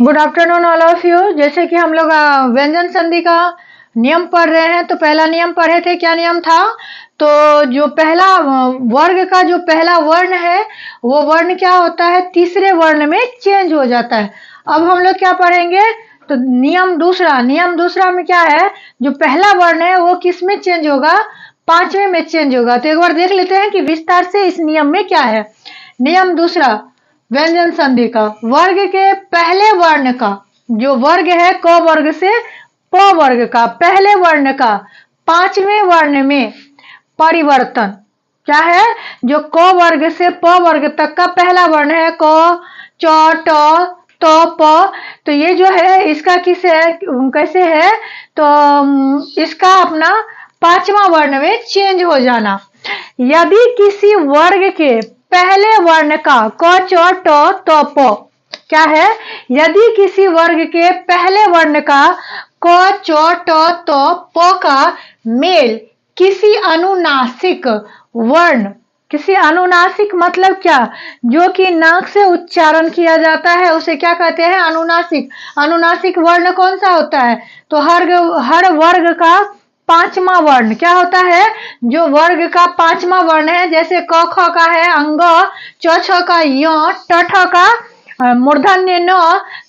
Good afternoon all of you. जैसे कि हम लोग व्यंजन संधि का नियम पढ़ रहे हैं, तो पहला नियम पढ़े थे। क्या नियम था? तो जो पहला वर्ग का जो पहला वर्ण है वो वर्ण क्या होता है, तीसरे वर्ण में चेंज हो जाता है। अब हम लोग क्या पढ़ेंगे? तो नियम दूसरा में क्या है, जो पहला वर्ण है वो किस में चेंज होगा? पांचवें में चेंज होगा। तो एक बार देख लेते हैं कि विस्तार से इस नियम में क्या है। नियम दूसरा, व्यंजन संधि का वर्ग के पहले वर्ण का, जो वर्ग है क वर्ग से प वर्ग का, पहले वर्ण का पांचवें वर्ण में परिवर्तन क्या है? जो क वर्ग से प वर्ग तक का पहला वर्ण है, क, च, ट, त, प, तो ये जो है इसका कैसे है? तो इसका अपना पांचवा वर्ण में चेंज हो जाना। यदि किसी वर्ग के पहले वर्ण का क, च, ट, त, प क्या है? यदि किसी वर्ग के पहले वर्ण का क, च, ट, त, प का मेल किसी अनुनासिक वर्ण, किसी अनुनासिक मतलब क्या? जो कि नाक से उच्चारण किया जाता है उसे क्या कहते हैं? अनुनासिक। अनुनासिक वर्ण कौन सा होता है? तो हर वर्ग का पांचवा वर्ण क्या होता है? जो वर्ग का पांचवा वर्ण है, जैसे क ख का है अंग, च छ का य, ट ठ का मूर्धन्य न,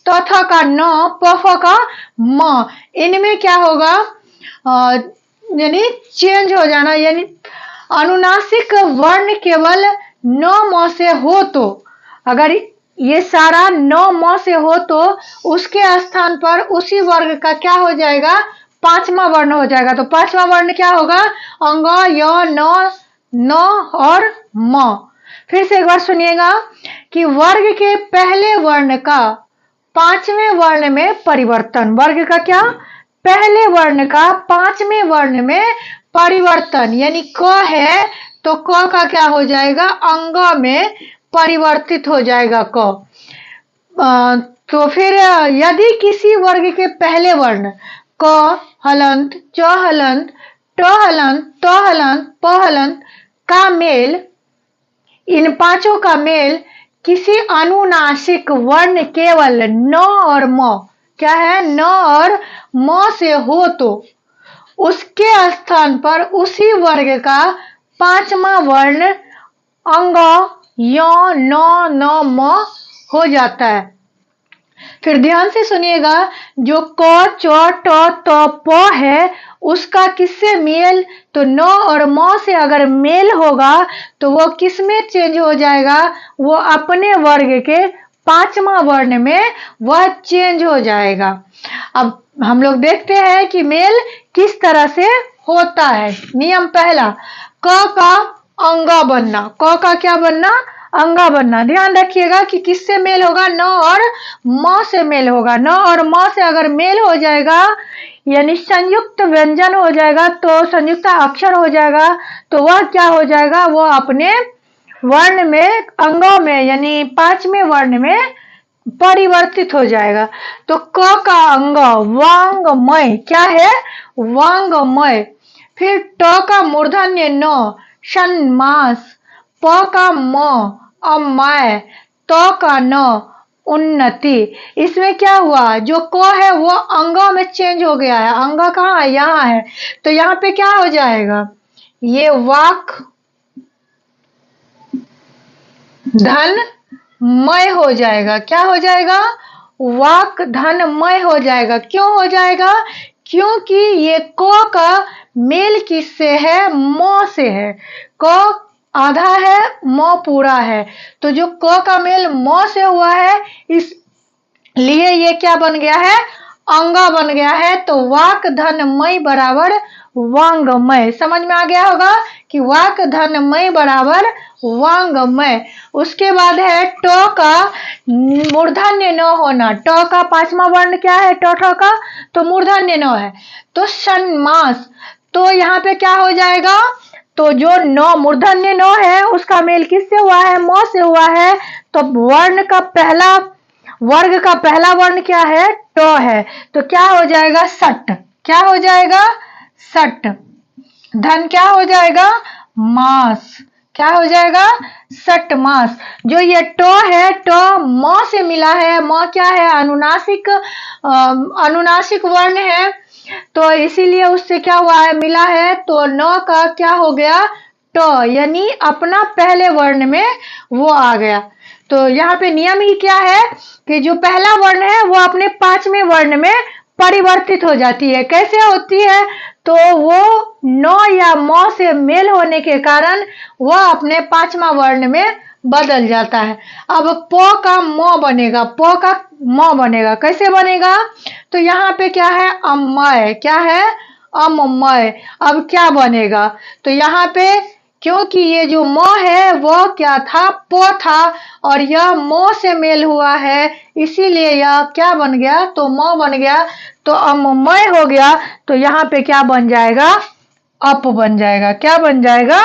त थ का न, प फ का म, इनमें क्या होगा? यानी चेंज हो जाना। यानी अनुनासिक वर्ण केवल न म से हो तो, अगर ये सारा न म से हो तो उसके स्थान पर उसी वर्ग का क्या हो जाएगा? पांचवा वर्ण हो जाएगा। तो पांचवा वर्ण क्या होगा? अंग, य, न और म। फिर से एक बार सुनिएगा कि वर्ग के पहले वर्ण का पांचवें वर्ण में परिवर्तन। वर्ग का क्या? पहले वर्ण का पांचवें वर्ण में परिवर्तन। यानी क है तो क का क्या हो जाएगा? अंग में परिवर्तित हो जाएगा क। तो फिर यदि किसी वर्ग के पहले वर्ण क हलंत, च हलंत, ट हलंत, त हलंत, प हलंत का मेल, इन पांचों का मेल किसी अनुनासिक वर्ण केवल न और म क्या है? न और म से हो तो उसके स्थान पर उसी वर्ग का पांचवा वर्ण अंग, य, न, म हो जाता है। फिर ध्यान से सुनिएगा, जो क, च, ट, त, प है उसका किससे मेल? तो न और म से अगर मेल होगा तो वो किस में चेंज हो जाएगा? वो अपने वर्ग के पांचवा वर्ण में वह चेंज हो जाएगा। अब हम लोग देखते हैं कि मेल किस तरह से होता है। नियम पहला, क का अंगा बनना। क का क्या बनना? अंगा बनना। ध्यान रखिएगा कि किससे मेल होगा? न और म से मेल होगा। न और म से अगर मेल हो जाएगा यानी संयुक्त व्यंजन हो जाएगा, तो संयुक्त अक्षर हो जाएगा, तो वह क्या हो जाएगा? वो अपने वर्ण में, अंगों में यानी पांचवें वर्ण में परिवर्तित हो जाएगा। तो क का अंग वांगमय क्या है? वांगमय। फिर ट का मूर्धन्य न, षण्मास। प का म, अमाय। त का न, उन्नति। इसमें क्या हुआ? जो क है वो अंगों में चेंज हो गया है। अंग कहाँ है? यहाँ है। तो यहाँ पे क्या हो जाएगा? ये वाक धन मय हो जाएगा। क्या हो जाएगा? वाक धन मय हो जाएगा। क्यों हो जाएगा? क्योंकि ये क का मेल किससे है? म से है। क आधा है, म पूरा है। तो जो क का मेल म से हुआ है, इसलिए ये क्या बन गया है? अंगा बन गया है। तो वाक धन मय बराबर वांगमय। समझ में आ गया होगा कि वाक धन मय बराबर वांगमय। उसके बाद है ट का मूर्धन्य न होना। ट का पांचवा वर्ण क्या है? ट ठ का, तो मूर्धन्य न है, तो षण्मास। तो यहाँ पे क्या हो जाएगा? तो जो न मूर्धन्य न है उसका मेल किससे हुआ है? म से हुआ है। तो वर्ग का पहला वर्ण क्या है? ट है। तो क्या हो जाएगा? सट। क्या हो जाएगा? सट। धन क्या हो जाएगा? मास। क्या हो जाएगा? सट मास। जो ये ट है, ट म से मिला है, म क्या है? अनुनासिक वर्ण है, तो इसीलिए उससे क्या हुआ है? मिला है, तो न का क्या हो गया? ट, यानी अपना पहले वर्ण में वो आ गया। तो यहाँ पे नियम ही क्या है कि जो पहला वर्ण है वो अपने पांचवें वर्ण में परिवर्तित हो जाती है। कैसे होती है? तो वो न या म से मेल होने के कारण वह अपने पांचवा वर्ण में बदल जाता है। अब प का म बनेगा, प का म बनेगा, कैसे बनेगा? तो यहाँ पे क्या है? अमय। क्या है? अममय। अब क्या बनेगा? तो यहाँ पे क्योंकि ये जो म है वह क्या था? प था, और यह म से मेल हुआ है, इसीलिए यह क्या बन गया? तो म बन गया, तो अममय हो गया। तो यहाँ पे क्या बन जाएगा? अप बन जाएगा। क्या बन जाएगा?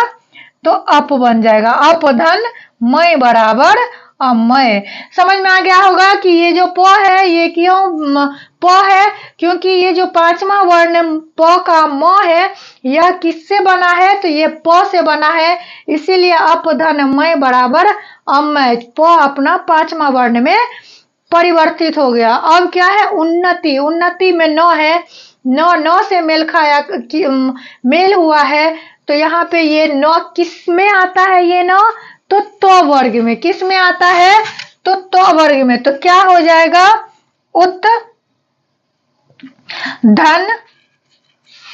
तो अप बन जाएगा। अप धन मय बराबर अमय। समझ में आ गया होगा कि ये जो प है ये क्यों प है? क्योंकि ये जो पांचवा वर्ण प का म है यह किससे बना है? तो ये प से बना है, इसीलिए अप धन मय बराबर अमय। प अपना पांचवा वर्ण में परिवर्तित हो गया। अब क्या है? उन्नति। उन्नति में न है, न से मेल खाया मेल हुआ है, तो यहाँ पे ये न किस में आता है? ये न तो वर्ग में। किस में आता है? तो वर्ग में। तो क्या हो जाएगा? उत धन,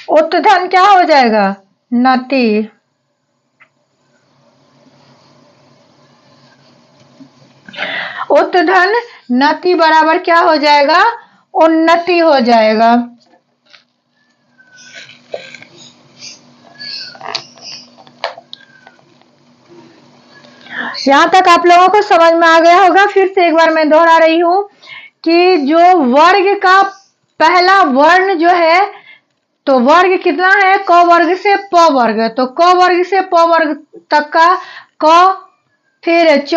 उत धन क्या हो जाएगा? नति। उत धन नति बराबर क्या हो जाएगा? उन्नति हो जाएगा। यहाँ तक आप लोगों को समझ में आ गया होगा। फिर से एक बार मैं दोहरा रही हूँ कि जो वर्ग का पहला वर्ण जो है, तो वर्ग कितना है? क वर्ग से प वर्ग। तो क वर्ग से प वर्ग तक का क, फिर च,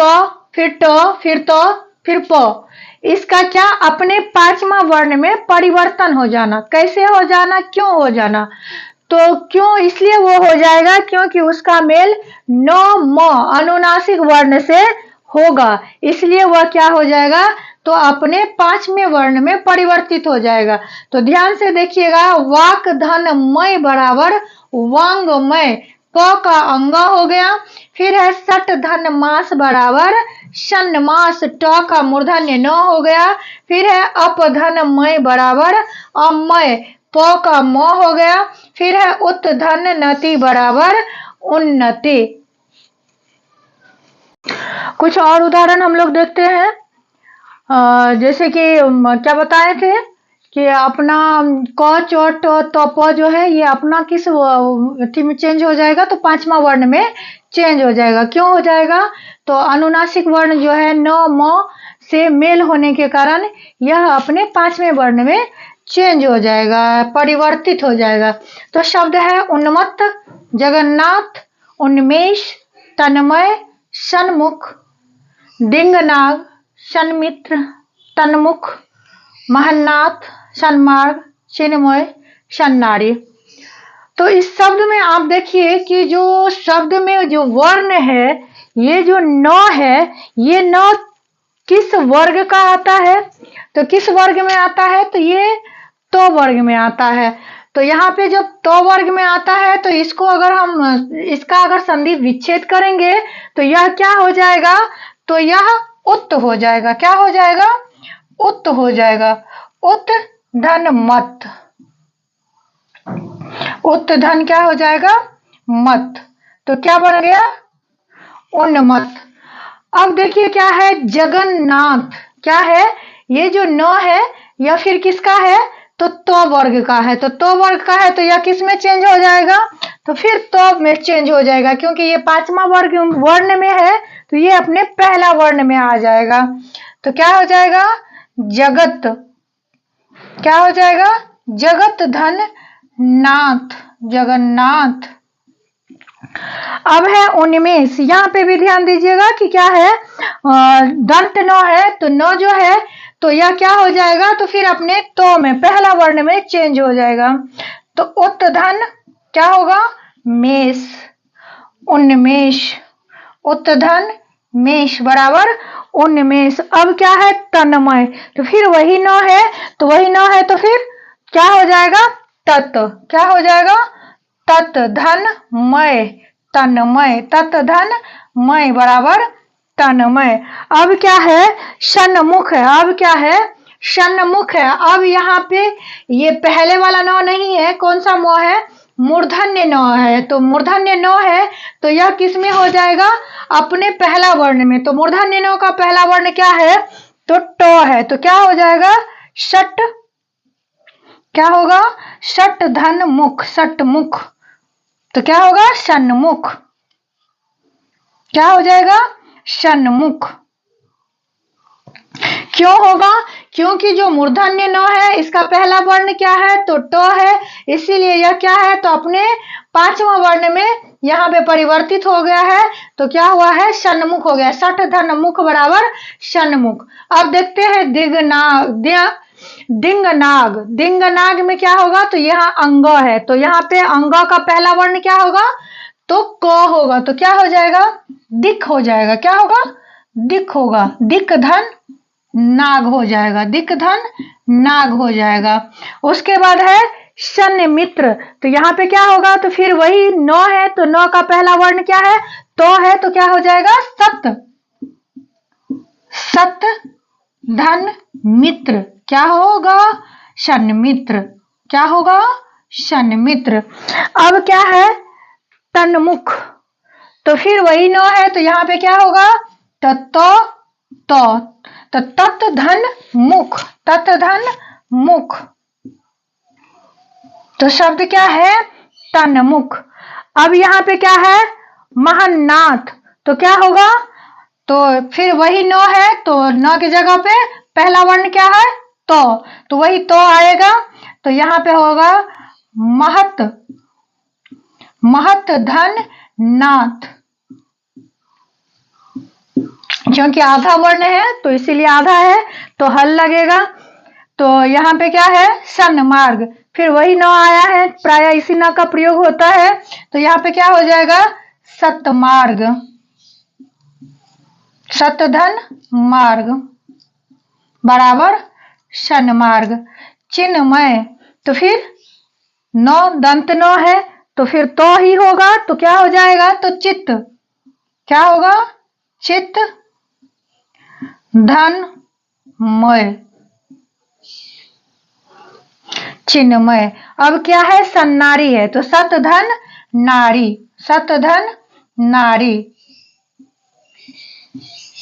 फिर ट, फिर त, फिर प, इसका क्या? अपने पांचवा वर्ण में परिवर्तन हो जाना। कैसे हो जाना? क्यों हो जाना? तो क्यों इसलिए वो हो जाएगा क्योंकि उसका मेल न म अनुनासिक वर्ण से होगा, इसलिए वह क्या हो जाएगा? तो अपने पांचवें वर्ण में परिवर्तित हो जाएगा। तो ध्यान से देखिएगा, वाक धन मय बराबर वांगमय। क का अंग हो गया। फिर है सट धन मास बराबर षण्मास। ट का मूर्धन्य न हो गया। फिर है अप धन मय बराबर अमय। प का म हो गया। फिर है उत धन नति बराबर उन्नति। कुछ और उदाहरण हम लोग देखते हैं। जैसे कि क्या बताए थे कि अपना क च ट त प जो है ये अपना किस अथी में चेंज हो जाएगा? तो पांचवा वर्ण में चेंज हो जाएगा। क्यों हो जाएगा? तो अनुनासिक वर्ण जो है न म से मेल होने के कारण यह अपने पांचवें वर्ण में चेंज हो जाएगा, परिवर्तित हो जाएगा। तो शब्द है उन्मत्त, जगन्नाथ, उन्मेष, तन्मय, सन्मुख, डिंगनाग, सन्मित्र, तन्मुख, महन्नाथ, सन्मार्ग, चिन्मय, सन्नारी। तो इस शब्द में आप देखिए कि जो शब्द में जो वर्ण है, ये जो न है, ये न किस वर्ग का आता है? तो किस वर्ग में आता है? तो ये तो वर्ग में आता है। तो यहाँ पे जब तो वर्ग में आता है तो इसको अगर हम इसका अगर संधि विच्छेद करेंगे तो यह क्या हो जाएगा? तो यह उत हो जाएगा। क्या हो जाएगा? उत हो जाएगा। उत धन मत। उत धन क्या हो जाएगा? मत। तो क्या बन गया? उन्मत्त। अब देखिए क्या है? जगन्नाथ। क्या है? ये जो न है यह फिर किसका है? तो वर्ग का है। तो वर्ग का है तो यह किस में चेंज हो जाएगा? तो फिर तो में चेंज हो जाएगा, क्योंकि ये पांचवा वर्ग वर्ण में है तो ये अपने पहला वर्ण में आ जाएगा। तो क्या हो जाएगा? जगत। क्या हो जाएगा? जगत धन नाथ, जगन्नाथ। अब है उन्मेष। यहाँ पे भी ध्यान दीजिएगा कि क्या है? दंत न है, तो न जो है तो यह क्या हो जाएगा? तो फिर अपने तो में पहला वर्ण में चेंज हो जाएगा। तो उत धन क्या होगा? मेष, उन्मेष। उत्तधन मेष बराबर उन्मेष। अब क्या है तन्मय, तो फिर वही न है, तो वही न है तो फिर क्या हो जाएगा तत्, क्या हो जाएगा तत् धन मय तन्मय, तत् धन मय बराबर तन्मय। अब क्या है सन्मुख है, अब क्या है सन्मुख है। अब यहाँ पे ये पहले वाला नौ नहीं है, कौन सा मो है मूर्धन्य नौ है, तो मूर्धन्य नौ है तो यह किस में हो जाएगा अपने पहला वर्ण में, तो मूर्धन्य नौ का पहला वर्ण क्या है तो ट है, तो क्या हो जाएगा षट, क्या होगा षट धन मुख, षट मुख, तो क्या होगा सन्मुख, क्या हो जाएगा सन्मुख। क्यों होगा, क्योंकि जो मूर्धन्य न है इसका पहला वर्ण क्या है तो ट है, इसीलिए यह क्या है तो अपने पांचवा वर्ण में यहाँ पे परिवर्तित हो गया है, तो क्या हुआ है सन्मुख हो गया, षट धन मुख बराबर सन्मुख। अब देखते हैं दिंगनाग, दिंगनाग, दिंगनाग में क्या होगा तो यहाँ अंग है, तो यहाँ पे अंग का पहला वर्ण क्या होगा तो क होगा, तो क्या हो जाएगा दिक हो जाएगा, क्या होगा दिक होगा, दिक धन नाग हो जाएगा, दिक धन नाग हो जाएगा। उसके बाद है शन मित्र, तो यहाँ पे क्या होगा तो फिर वही नौ है, तो नौ का पहला वर्ण क्या है तो है, तो क्या हो जाएगा सत, सत धन मित्र, क्या होगा शन मित्र, क्या होगा शन मित्र। अब क्या है तन्मुख, तो फिर वही नौ है, तो यहाँ पे क्या होगा तो तत् धन मुख, तत् धन मुख, तो शब्द क्या है तन्मुख। अब यहाँ पे क्या है महन्नाथ, तो क्या होगा तो फिर वही नौ है, तो नौ की जगह पे पहला वर्ण क्या है तो वही तो आएगा, तो यहाँ पे होगा महत, महत धन नाथ, क्योंकि आधा वर्ण है तो इसीलिए आधा है तो हल लगेगा, तो यहाँ पे क्या है सन मार्ग, फिर वही नौ आया है प्राय इसी न का प्रयोग होता है, तो यहाँ पे क्या हो जाएगा सतमार्ग, सतधन मार्ग बराबर सन्मार्ग। चिन्मय, तो फिर नौ दंत नौ है, तो फिर तो ही होगा, तो क्या हो जाएगा तो चित्त, क्या होगा चित्त धन मय चिन्मय। अब क्या है सन्नारी है, तो सत धन नारी, सत धन नारी,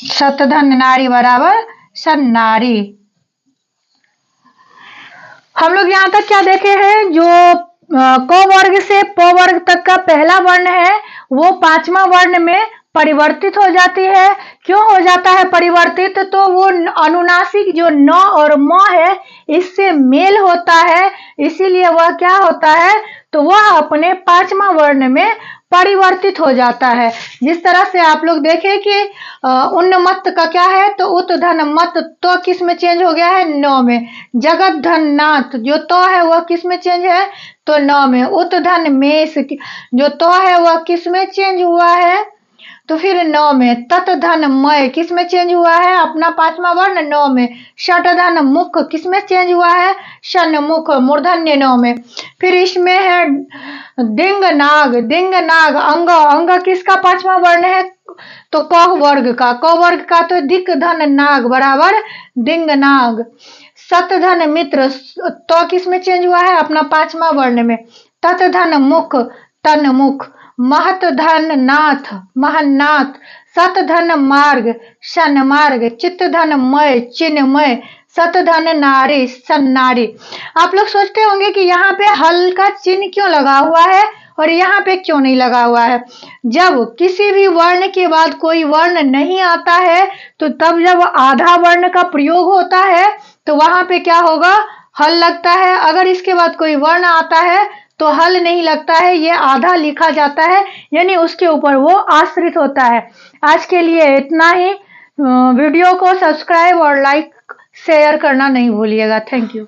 सत धन नारी बराबर सन्नारी। हम लोग यहाँ तक क्या देखे हैं, जो क वर्ग से प वर्ग तक का पहला वर्ण है वो पांचवा वर्ण में परिवर्तित हो जाती है। क्यों हो जाता है परिवर्तित, तो वो अनुनासिक जो न और म है इससे मेल होता है, इसीलिए वह क्या होता है तो वह अपने पांचवा वर्ण में परिवर्तित हो जाता है। जिस तरह से आप लोग देखें कि उन्नमत का क्या है तो उत धन मत, तो किस में चेंज हो गया है नौ में। जगत धन नाथ जो तो है वह किस में चेंज है तो नौ में। उत धन मेष जो तो है वह किस में चेंज हुआ है तो फिर नौ में। तत धन मय किस में चेंज हुआ है अपना पांचवा वर्ण नौ में। षट धन मुख किस में चेंज हुआ है षण्मुख मूर्धन्य नौ में। फिर इसमें है दिंग नाग, दिंग नाग अंग, अंग किसका पांचवा वर्ण है तो क वर्ग का, क वर्ग का तो दिक धन नाग बराबर दिंग नाग। सत धन मित्र तो किस में चेंज हुआ है अपना पांचवा वर्ण में। तत धन मुख तन मुख। महत धन नाथ महन्नाथ। सत धन मार्ग शन मार्ग। चित्त धन मय चिन्मय। सत धन नारी सन्नारी। आप लोग सोचते होंगे कि यहाँ पे हल का चिन्ह क्यों लगा हुआ है और यहाँ पे क्यों नहीं लगा हुआ है। जब किसी भी वर्ण के बाद कोई वर्ण नहीं आता है तो तब जब आधा वर्ण का प्रयोग होता है तो वहां पे क्या होगा हल लगता है। अगर इसके बाद कोई वर्ण आता है तो हल नहीं लगता है, ये आधा लिखा जाता है यानी उसके ऊपर वो आश्रित होता है। आज के लिए इतना ही। वीडियो को सब्सक्राइब और लाइक शेयर करना नहीं भूलिएगा। Thank you.